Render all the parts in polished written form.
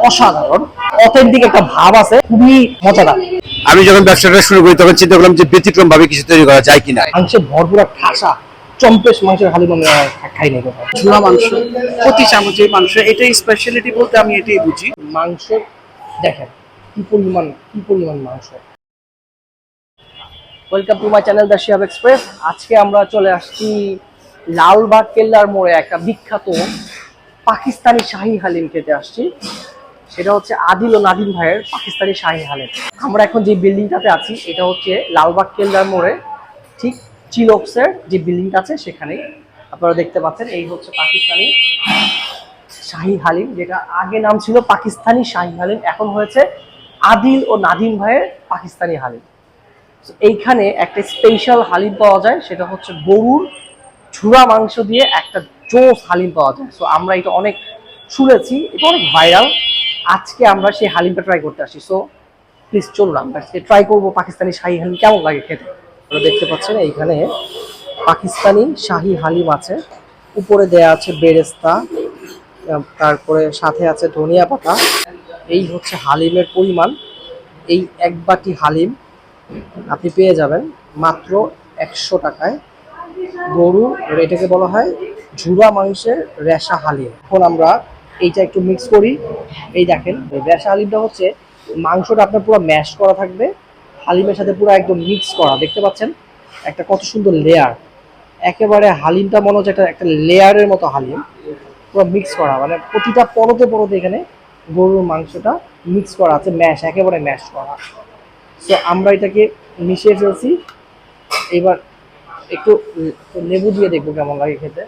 অসাধারণ, অথেন্টিক একটা ভাব আছে, খুবই মজাদার। আমি যখন ব্যবসাটা শুরু করি তখন চিন্তা করলাম যে ব্যতিক্রম ভাবে কিছু তৈরি করা যায় কিনা। মাংসের ভরপুর ঠাসা চম্পেশ মাংসের হালিম আমি খাই নাই কোথাও। ঝুরা মাংস, প্রতি চামচে মাংস, এটাই স্পেশালিটি বলতে আমি এটাই বুঝি। মাংস দেখেন কি পরিমাণ মাংস। Welcome to my channel the Shihab express. আজকে আমরা চলে আসছি লালবাগ কেল্লার মোড়ে একটা বিখ্যাত পাকিস্তানি শাহী হালিম খেতে আসছি। সেটা হচ্ছে আদিল ও নাদিম ভাইয়ের পাকিস্তানি শাহী হালিম। আমরা এখন যে বিল্ডিংটাতে আছি এটা হচ্ছে লালবাগ কেল্লার মোড়ে, ঠিক চিলক্সের যে বিল্ডিংটা আছে সেখানে আপনারা দেখতে পাচ্ছেন। এই হচ্ছে পাকিস্তানি শাহী হালিম, যেটা আগে নাম ছিল পাকিস্তানি শাহী হালিম, এখন হয়েছে আদিল ও নাদিম ভাইয়ের পাকিস্তানি হালিম। এইখানে একটা স্পেশাল হালিম পাওয়া যায়, সেটা হচ্ছে গরুর ঝুরা মাংস দিয়ে একটা জোস হালিম পাওয়া যায়। সো আমরা এটা অনেক শুনেছি, এটা অনেক ভাইরাল। আজকে আমরা সেই হালিমটা ট্রাই করতে আসি। সো প্লিজ চলুন আমরা আজকে ট্রাই করবো পাকিস্তানি শাহী হালিম কেমন লাগে খেতে। আপনারা দেখতে পাচ্ছেন এইখানে পাকিস্তানি শাহী হালিম আছে, উপরে দেয়া আছে বেরেস্তা, তারপরে সাথে আছে ধনিয়া পাতা। এই হচ্ছে হালিমের পরিমাণ। এই এক বাটি হালিম আপনি পেয়ে যাবেন মাত্র 100 টাকায়। গরু, এটাকে বলা হয় ঝুরা মাংসের রেশা হালিম। এখন আমরা এইটা একটু মিক্স করি। এই দেখেন রেশা হালিমটা হচ্ছে মাংসটা আপনার পুরো ম্যাশ করা থাকবে, হালিমের সাথে পুরো একদম মিক্স করা। দেখতে পাচ্ছেন একটা কত সুন্দর লেয়ার, একেবারে হালিমটা মনে হচ্ছে একটা লেয়ারের মতো হালিম, পুরো মিক্স করা, মানে প্রতিটা পরতে পরতে এখানে গরুর মাংসটা মিক্স করা আছে, ম্যাশ, একেবারে ম্যাশ করা। তো আমরা এটাকে মিশিয়ে ফেলছি। এবার একটু লেবু দিয়ে দেখবো কেমন লাগে খেতে।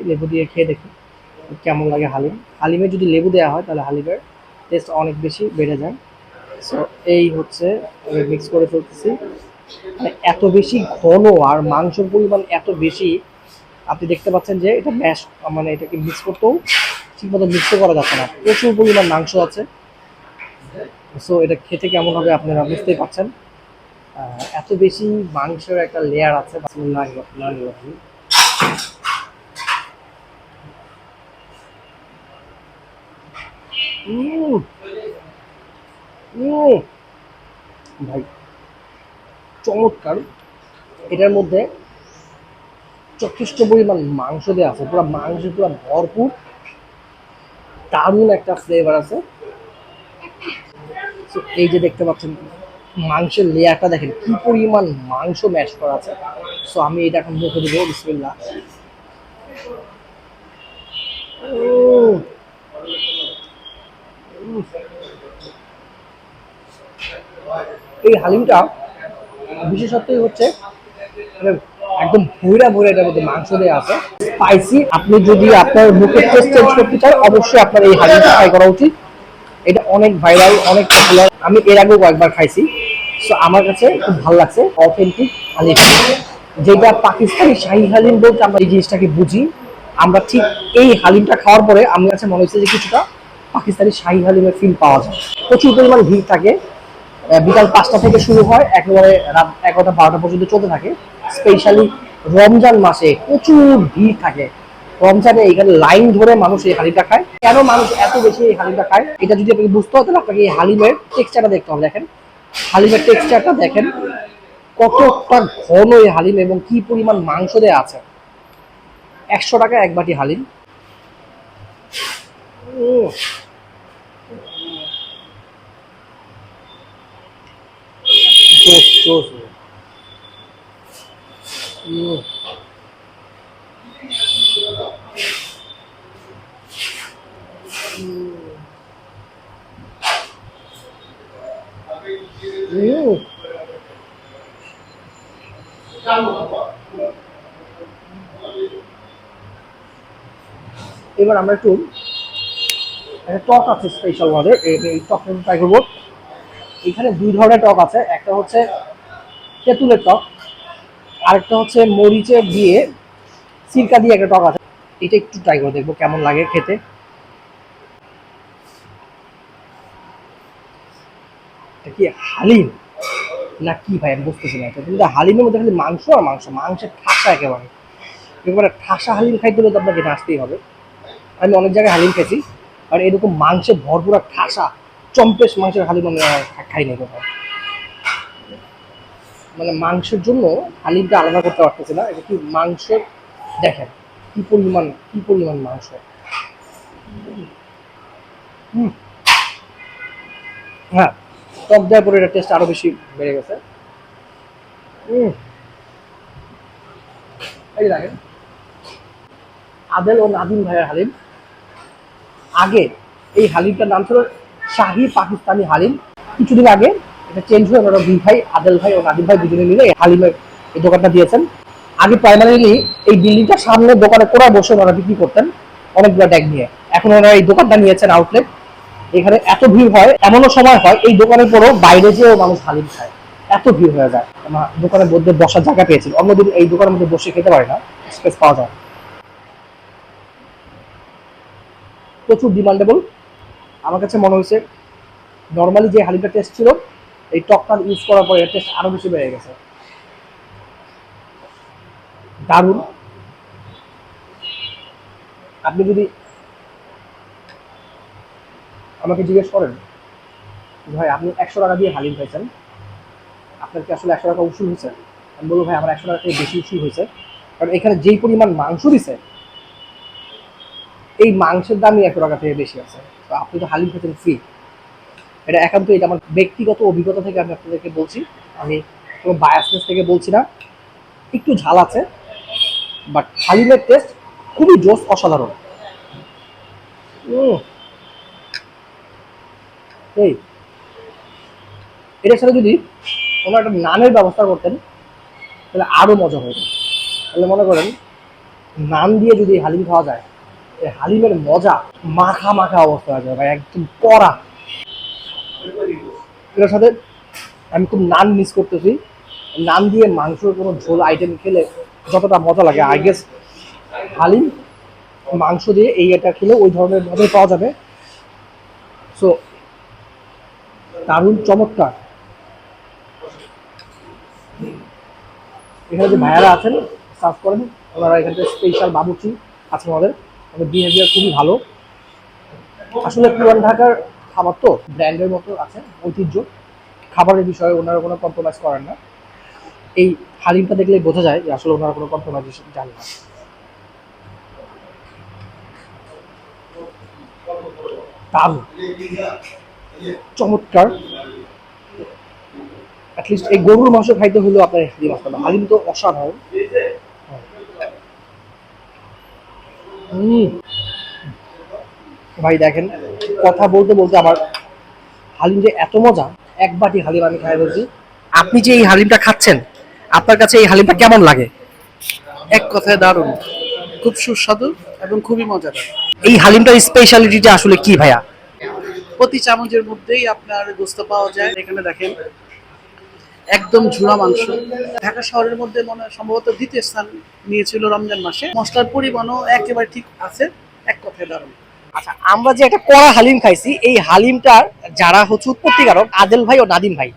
লেবু দিয়ে খেয়ে দেখি কেমন লাগে হালিম। হালিমে যদি লেবু দেওয়া হয় তাহলে হালিমের টেস্ট অনেক বেশি বেড়ে যায়। সো এই হচ্ছে মিক্স করে ফেলতেছি। মানে এত বেশি ঘন আর মাংসের পরিমাণ এত বেশি, আপনি দেখতে পাচ্ছেন যে এটা ম্যাশ, মানে এটাকে মিক্স করতেও ঠিক মতো মিক্সও করা যাচ্ছে না, প্রচুর পরিমাণ মাংস আছে। সো এটা খেতে কেমন হবে আপনারা বুঝতেই পারছেন। এত বেশি মাংসের একটা লেয়ার আছে। বিসমিল্লাহির রহমানির রহিম। ভাই চমৎকার। এটার মধ্যে যথেষ্ট পরিমাণ মাংস দেওয়া আছে, পুরো মাংস পুরো ভরপুর, দারুণ একটা ফ্লেভার আছে। এই যে দেখতে পাচ্ছেন মাংসের লেয়ারটা দেখেন কি পরিমাণ মাংস ম্যাশ করা আছে। সো আমি এটা এখন মুখে দেবো। বিসমিল্লাহ। এই হালিমটা বিশেষত্বই হচ্ছে মানে একদম ভুইরা ভুইরা এটার মধ্যে মাংস দেওয়া আছে, স্পাইসি। আপনি যদি আপনার মুখের টেস্ট চেঞ্জ করতে চান অবশ্যই আপনার এই হালিমটা ট্রাই করা উচিত। এটা অনেক ভাইরাল, অনেক পপুলার, আমি এর আগেও কয়েকবার খাইছি। সো আমার কাছে খুব ভালো লাগছে। অথেন্টিক হালিম, যেটা পাকিস্তানি শাহী হালিম বলতে আমরা এই জিনিসটাকে বুঝি। আমরা ঠিক এই হালিমটা খাওয়ার পরে আমার কাছে মনে হচ্ছে যে কিছুটা পাকিস্তানি শাহী হালিমের ফিল পাওয়া যায়। প্রচুর পরিমাণ ভিড় থাকে, বিকাল 5টা থেকে শুরু হয়, একেবারে রাত 11টা 12টা পর্যন্ত চলতে থাকে। স্পেশালি রমজান মাসে প্রচুর ভিড় থাকে। রমজানে এখানে লাইন ধরে মানুষ এই হালিমটা খায়। কেন মানুষ এত বেশি এই হালিমটা খায় এটা যদি আপনাকে বুঝতে হয় তাহলে আপনাকে এই হালিমের টেক্সচারটা দেখতে হবে। দেখেন হালিমের টেক্সচারটা দেখেন কতটা ঘন এই হালিম এবং কি পরিমাণ মাংস দেওয়া আছে। 100 টাকা এক বাটি হালিম। জোস জোস। এবার আমরা একটু একটা টক আছে স্পেশাল আমাদের, এই টকটা ট্রাই করবো। এখানে দুই ধরনের টক আছে, একটা হচ্ছে তেঁতুলের টক, আরেকটা হচ্ছে মরিচের দিয়ে সিরকা দিয়ে একটা টক আছে। এটা একটু ট্রাই করে দেখবো কেমন লাগে খেতে। এটা কি হালিম না কি ভাই আমি বুঝতেছি না। এটা কিন্তু হালিমের মধ্যে খালি মাংস আর মাংস, মাংসের ঠাসা, একেবারে ঠাসা হালিম খাইতে হলে তো আপনাকে এটা আসতেই হবে। আমি অনেক জায়গায় হালিম খেয়েছি, আর এরকম মাংসে ভরপুরা ঠাসা চম্পেশ মাংসের হালিম আমি খাই নাই কোথাও। মানে মাংসের জন্য হালিমটা আলাদা করতে পারতেছে না, এটা কি মাংস দেখেন কি পরিমাণ মাংস। হ্যাঁ, টক দেওয়ার পরে এটা টেস্ট আরো বেশি বেড়ে গেছে। এই দেখেন আদেল ও নাদিম ভাইয়ের হালিম। আগে এই হালিমটার নাম ছিল শাহী পাকিস্তানি হালিম। কিছুদিন আগে এটা চেঞ্জ হয়ে ওনারা দুই ভাই আদেল ভাই ও নাদিম ভাই দুজনে মিলে হালিমের এই দোকানটা দিয়েছেন। আগে প্রাইমারিলি এই বিল্ডিংটার সামনে দোকানে কোড়া বসে ওনারা বিক্রি করতেন অনেকগুলো ট্যাগ নিয়ে। এখন ওনারা এই দোকানটা নিয়েছেন আউটলেট। এখানে এত ভিড় হয়, এমনও সময় হয় এই দোকানের পরেও বাইরে যেও মানুষ হালিম খায়, এত ভিড় হয়ে যায়। আমার দোকানের মধ্যে বসার জায়গা পেয়েছিল, অন্যদিন এই দোকানের মধ্যে বসে খেতে পারে না, স্পেস পাওয়া যায়। প্রচুর ডিমান্ডেবল। আমার কাছে মনে হয়েছে নর্মালি যে হালিমটা টেস্ট ছিল এই টকটা ইউজ করার পরে এর টেস্ট আরো বেশি বেড়ে গেছে। দারুণ। আপনি যদি আমাকে জিজ্ঞেস করেন ভাই আপনি 100 টাকা দিয়ে হালিম খাইছেন, আপনার কি আসলে 100 টাকা উসুল হয়েছে, আমি বলবো ভাই আমার 100 টাকা থেকে বেশি উসুল হয়েছে, কারণ এখানে যেই পরিমাণ মাংস দিছে এই মাংসের দামই 100 টাকা থেকে বেশি আছে। তো আপনি তো হালিম খেতেন ফ্রি। এটা একান্ত এটা আমার ব্যক্তিগত অভিজ্ঞতা থেকে আমি আপনাদেরকে বলছি, আমি কোনো বায়াসনেস থেকে বলছি না। একটু ঝাল আছে, বাট হালিমের টেস্ট খুবই জোস, অসাধারণ। এই এটার সাথে যদি কোনো একটা নানের ব্যবস্থা করতেন তাহলে আরো মজা হতো। তাহলে মনে করেন নান দিয়ে যদি হালিম খাওয়া যায়, এই হালিমের মজা মাখা মাখা অবস্থা হয়ে যাবে, একদম কড়া। এটার সাথে আমি খুব নান মিস করতেছি। নান দিয়ে মাংসের কোনো ঝোল আইটেম খেলে যতটা মজা লাগে, আই গেস হালিম মাংস দিয়ে এই এটা খেলে ওই ধরনের মজাই পাওয়া যাবে। সো দারুণ, চমৎকার। এখানে যে ভাইয়ারা আছেন সার্ভ করেন, ওনারা এখান থেকে স্পেশাল বাবুচি আছে আমাদের বিহেভিয়ার খুবই ভালো। আসলে পুরান ঢাকার খাবার তো ব্র্যান্ডের মতো আছে, ঐতিহ্য। খাবারের বিষয়ে ওনারা কোনো কম্প্রোমাইজ করেন না। এই হালিমটা দেখলেই বোঝা যায় যে আসলে ওনারা কোনো কম্প্রোমাইজ জানে না। দারুণ, চমৎকার। অ্যাটলিস্ট এই গরুর মাংস খাইতে হলেও আপনার হালিম আসতে হবে। হালিম তো অসাধারণ। ভাই দেখেন, কথা বলতে বলতে আমার হালিম যে এত মজা, এক বাটি হালিম আমি খাই বলছি। আপনি যে এই হালিমটা খাচ্ছেন, আপনার কাছে এই হালিমটা কেমন লাগে? এক কথায় দারুণ, খুব সুস্বাদু এবং খুবই মজাদার। এই হালিমটার স্পেশালিটিটা আসলে কি ভাইয়া? প্রতি চামচের মধ্যেই আপনার গোস্ত পাওয়া যায়। এখানে দেখেন একদম ঝুড়া মাংস। ঢাকা শহরের মধ্যে মনে হয় সম্ভবত দ্বিতীয় স্থান নিয়েছিল রমজান মাসে। মশলার পরিমাণও একেবারে ঠিক আছে, এক কথায় দারুণ। আচ্ছা, আমরা যে একটা কড়া হালিম খাইছি, এই হালিমটার যারা হচ্ছে উৎপত্তিকারক আদেল ভাই ও নাদিম ভাই,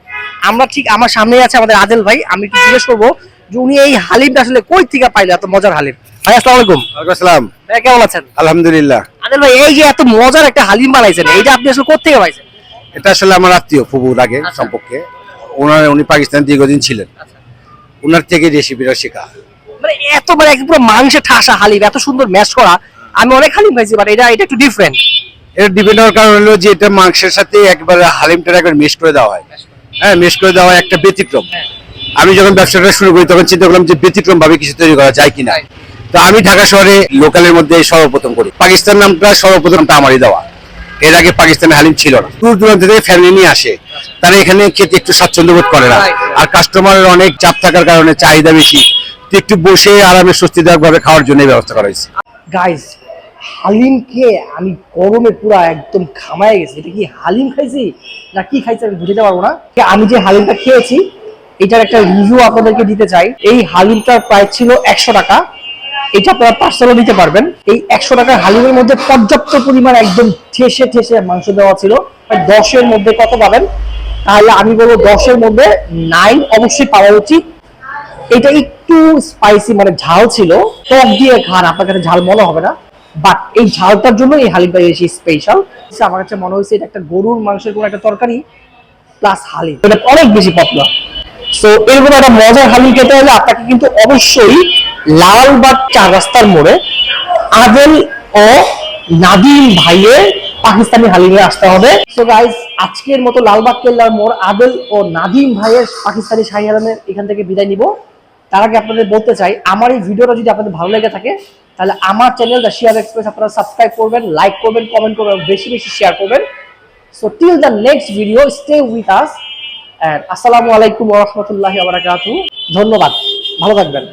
আমরা ঠিক আমার সামনে আছে আমাদের আদেল ভাই। আমি একটু জিজ্ঞেস করবো যে উনি এই হালিমটা আসলে কই থেকে পাইলে এত মজার হালিম। ভাই আসসালামু আলাইকুম। ওয়ালাইকুম আসসালাম। ভাই কেমন আছেন? আলহামদুলিল্লাহ। আদেল ভাই, এই যে এত মজার একটা হালিম বানাইছেন, এইটা আপনি আসলে কোথা থেকে পাইছেন? এটা আসলে আমার আত্মীয় ফুবুর আগে সম্পর্কে, উনি পাকিস্তান দীর্ঘদিন ছিলেন, ওনার থেকে রেসিপিটা শেখা। মানে এত মানে একদম পুরো মাংসে ঠাসা হালিম, এত সুন্দর ম্যাশ করা। আমি অনেক হালিম খাইছি, বাট এটা একটু ডিফারেন্ট। এর ডিপেন্ড হওয়ার কারণ হলো যে এটা মাংসের সাথে একবারে হালিমটা একবার মিক্স করে দেওয়া হয়। হ্যাঁ, মিক্স করে দেওয়া একটা ব্যতিক্রম। আমি যখন ব্যবসাটা শুরু করি তখন চিন্তা করলাম যে ব্যতিক্রম ভাবে কিছু তৈরি করা যায় কিনা। তো আমি ঢাকা শহরে লোকালের মধ্যে সর্বপ্রথম করি। পাকিস্তান নামটা সর্বপ্রথমটা আমারই দেওয়া। এর আগে পাকিস্তানে হালিম ছিল না। দূর দূরান্ত থেকে ফ্যামিলি নিয়ে আসে, তারা এখানে খেতে একটু স্বাচ্ছন্দ্য বোধ করে না। আর কাস্টমারের অনেক চাপ থাকার কারণে চাহিদা বেশি, তো একটু বসে আরামে স্বস্তিদায়ক ভাবে খাওয়ার জন্য ব্যবস্থা করা হয়েছে। গাইস, হালিম খেয়ে আমি গরমে পুরো একদম ঘামায় গেছি। এটা কি হালিম খাইছি না কি খাইছি আমি বুঝতে পারবো না। আমি যে হালিমটা খেয়েছি এটার একটা রিভিউ আপনাদেরকে দিতে চাই। এই হালিমটার প্রাইস ছিল 100 টাকা। এটা আপনারা পার্সেলও দিতে পারবেন। এই 100 টাকার হালিমের মধ্যে পর্যাপ্ত পরিমাণ একদম ঠেসে ঠেসে মাংস দেওয়া ছিল। 10-এর মধ্যে কত পাবেন? তাহলে আমি বলবো 10-এর মধ্যে 9 অবশ্যই পাওয়া উচিত। এটা একটু স্পাইসি, মানে ঝাল ছিল। টক দিয়ে খান, আপনার কাছে ঝাল মনে হবে না। বাট এই ঝালটার জন্য এই হালিমটা বেশি স্পেশাল। আমার কাছে মনে হয়েছে এটা একটা গরুর মাংসের কোনো একটা তরকারি প্লাস হালিম, এটা অনেক বেশি পপুলার। সো এরকম একটা মজার হালিম খেতে হলে আপনাকে কিন্তু অবশ্যই লালবাগ 4 রাস্তার মোড়ে আদেল ও নাদিম ভাইয়ের পাকিস্তানি হালিমে আসতে হবে। সো গাইস, আজকের মতো লালবাগ কেল্লার মোড় আদেল ও নাদিম ভাইয়ের পাকিস্তানি শাহী হালিমের এখান থেকে বিদায় নিব। তার আগে আপনাদের বলতে চাই, আমার এই ভিডিওটা যদি আপনাদের ভালো লেগে থাকে তাহলে আমার চ্যানেল দ্য শিহাব এক্সপ্রেস আপনারা সাবস্ক্রাইব করবেন, লাইক করবেন, কমেন্ট করবেন, বেশি বেশি শেয়ার করবেন। So till the next video, stay with us. আসসালামু আলাইকুম ওয়া রাহমাতুল্লাহি ওয়া বারাকাতুহু। ধন্যবাদ, ভালো থাকবেন।